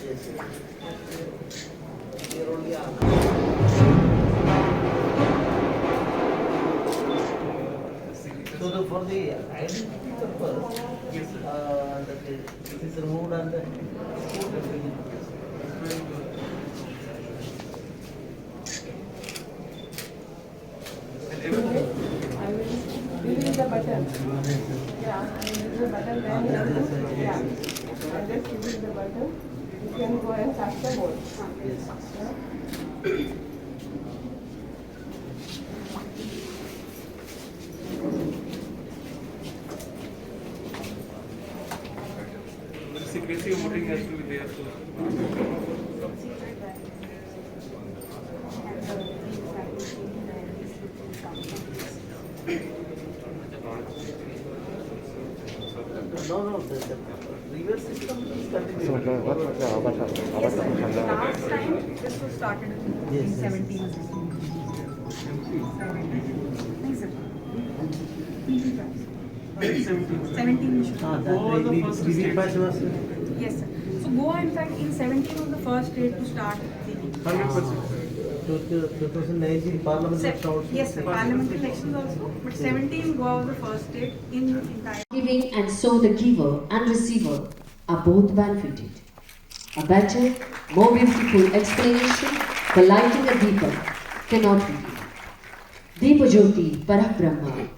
Yes. Here only so for the identity purpose, yes, that it is removed and stored everything. I will release the button. Yeah, I will release the button then yeah. I just release the button. You can go and touch the board. Yes. Yeah. The secrecy of voting has to be there. No, the previous system is continuing. Last time this was started in 17. 17 should. Yes, sir. So Goa, in fact, in 17 was the first state to start the 2019 Parliament elections. yes, sir. Parliamentary elections also, but 17 Goa was the first state in the entire. Giving and so the giver and receiver are both benefited. A better, more beautiful explanation for lighting a deepa cannot be given. Deepa Jyoti Parak Brahma.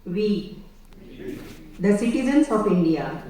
We, the citizens of India,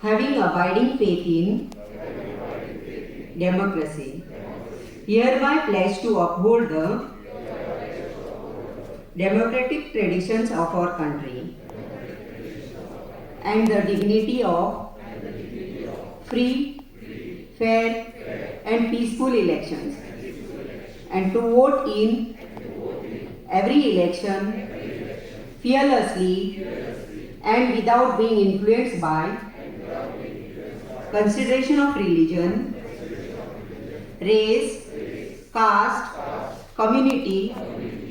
having abiding faith in democracy, hereby pledge to uphold the democratic traditions of our country and the dignity of free, fair and peaceful elections, and to vote in every election fearlessly and without being influenced by consideration of religion, race, caste, community,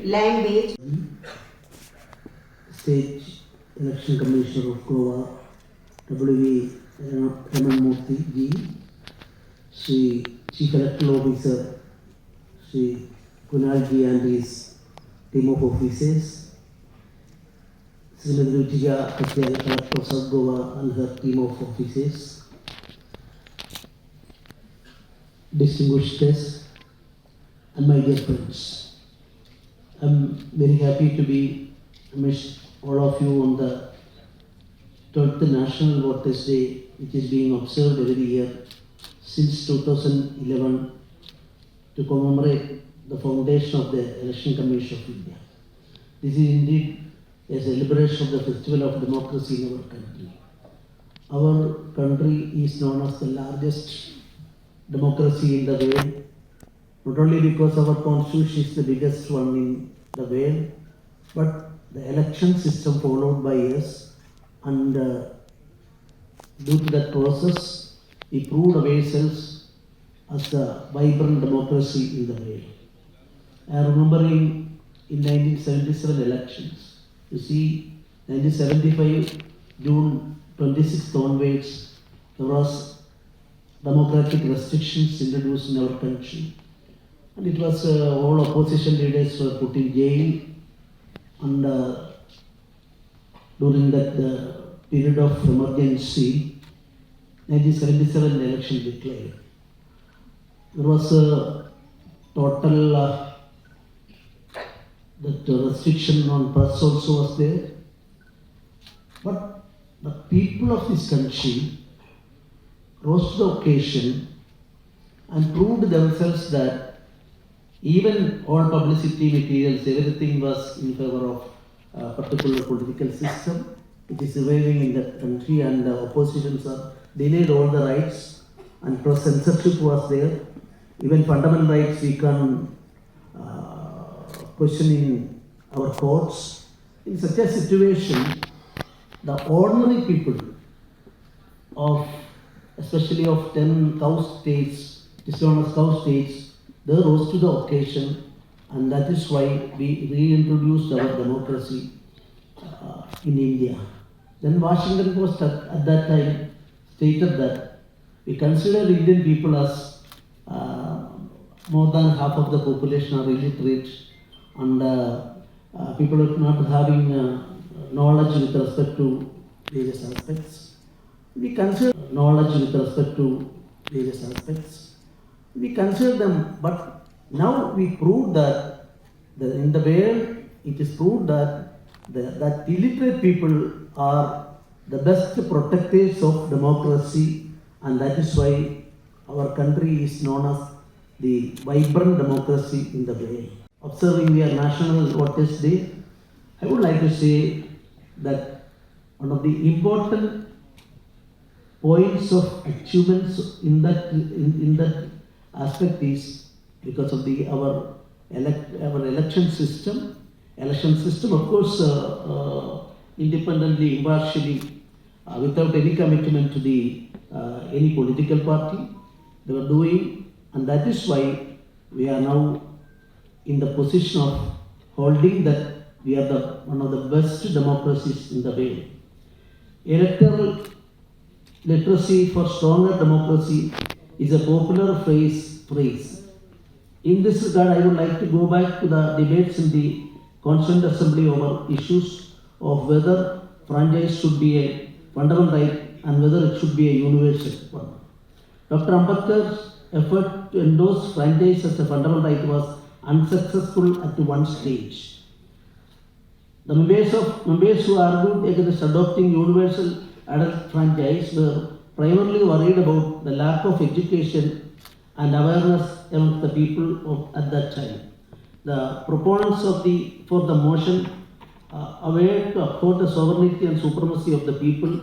language. State Election Commissioner of Goa, W. Raman Murthy Ji, Sri Chief Electoral Officer, Sri Kunal Ji and his team of officers, Srimati Ruchija Patel, Collector of South Goa and her team of officers, distinguished guests, and my dear friends. I'm very happy to be amidst all of you on the 12th National Voters Day, which is being observed every year since 2011 to commemorate the foundation of the Election Commission of India. This is indeed a celebration of the festival of democracy in our country. Our country is known as the largest democracy in the world, not only because our constitution is the biggest one in the world, but the election system followed by us, and due to that process, we proved ourselves as a vibrant democracy in the world. I am remembering in 1977 elections. You see, 1975, June 26th onwards, there was democratic restrictions introduced in our country. And it was all opposition leaders were put in jail, and during that period of emergency, 1977 election declared. There was a total that restriction on press also was there. But the people of this country rose to the occasion and proved themselves that even all publicity materials, everything was in favor of a particular political system. It is prevailing in the country, and the oppositions are denied all the rights, and press censorship was there. Even fundamental rights we can question in our courts. In such a situation, the ordinary people of, especially of 10 cow states, it is known as cow states, they rose to the occasion, and that is why we reintroduced our democracy in India. Then Washington Post at that time stated that we consider Indian people as more than half of the population are illiterate, and people are not having knowledge with respect to various aspects. We consider knowledge with respect to various aspects. We consider them, but now we prove that in the world it is proved that that illiterate people are the best protectors of democracy, and that is why our country is known as the vibrant democracy in the world. Observing their National Voters' Day, I would like to say that one of the important points of achievements in that aspect is because of our election system. Election system, of course, independently, impartially, without any commitment to any political party, they were doing, and that is why we are now in the position of holding that we are one of the best democracies in the world. Electoral literacy for stronger democracy is a popular phrase. In this regard, I would like to go back to the debates in the Constituent Assembly over issues of whether franchise should be a fundamental right and whether it should be a universal one. Dr. Ambedkar's effort to endorse franchise as a fundamental right was unsuccessful at one stage. The members who argued against adopting universal adult franchise were primarily worried about the lack of education and awareness among the people at that time. The proponents for the motion aware to uphold the sovereignty and supremacy of the people.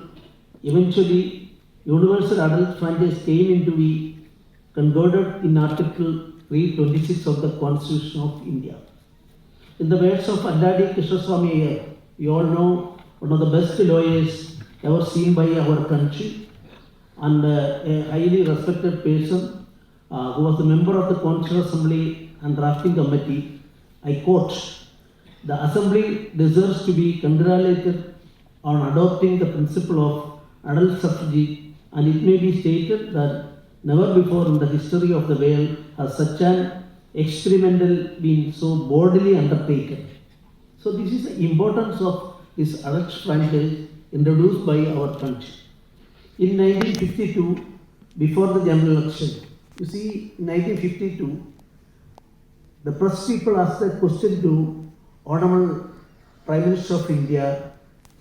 Eventually, universal adult franchise came into be concorded in Article 326 of the Constitution of India. In the words of Alladi Krishnaswamy Iyer, you all know one of the best lawyers ever seen by our country, and a highly respected person who was a member of the Constituent Assembly and Drafting Committee. I quote, "The Assembly deserves to be congratulated on adopting the principle of adult suffrage, and it may be stated that never before in the history of the world has such an experimental been so boldly undertaken." So this is the importance of this adult franchise introduced by our country. In 1952, before the general election, you see, in 1952, the press people asked a question to Honorable Prime Minister of India,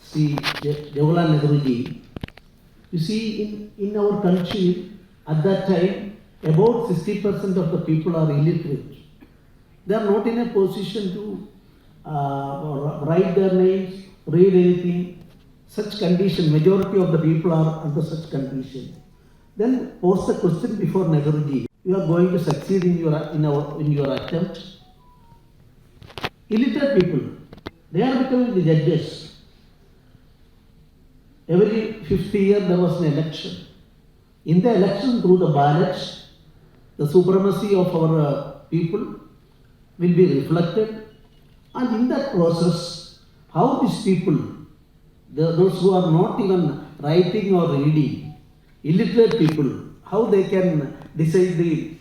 Sri Jawaharlal Nehru ji. You see, in our country at that time, about 60% of the people are illiterate. They are not in a position to write their names, read anything. Such condition, majority of the people are under such condition. Then pose the question before Nehruji. You are going to succeed in your attempt. Illiterate people, they are becoming the judges. Every 50 years there was an election. In the election, through the ballots, the supremacy of our people will be reflected, and in that process, how these people, those who are not even writing or reading, illiterate people, how they can decide the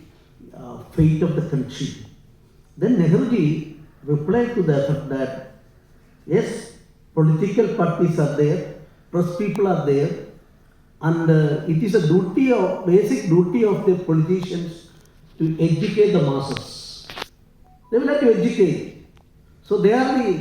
fate of the country. Then Nehruji replied to the effect that yes, political parties are there, press people are there, and it is a basic duty of the politicians to educate the masses. They will have to educate. So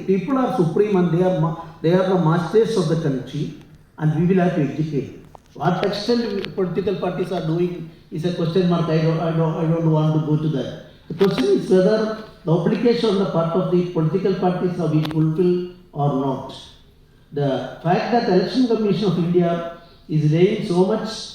people are supreme, and they are the masters of the country. and we will have to educate. What extent political parties are doing is a question mark. I don't want to go to that. The question is whether the obligation on the part of the political parties are being fulfilled or not. The fact that the Election Commission of India is laying so much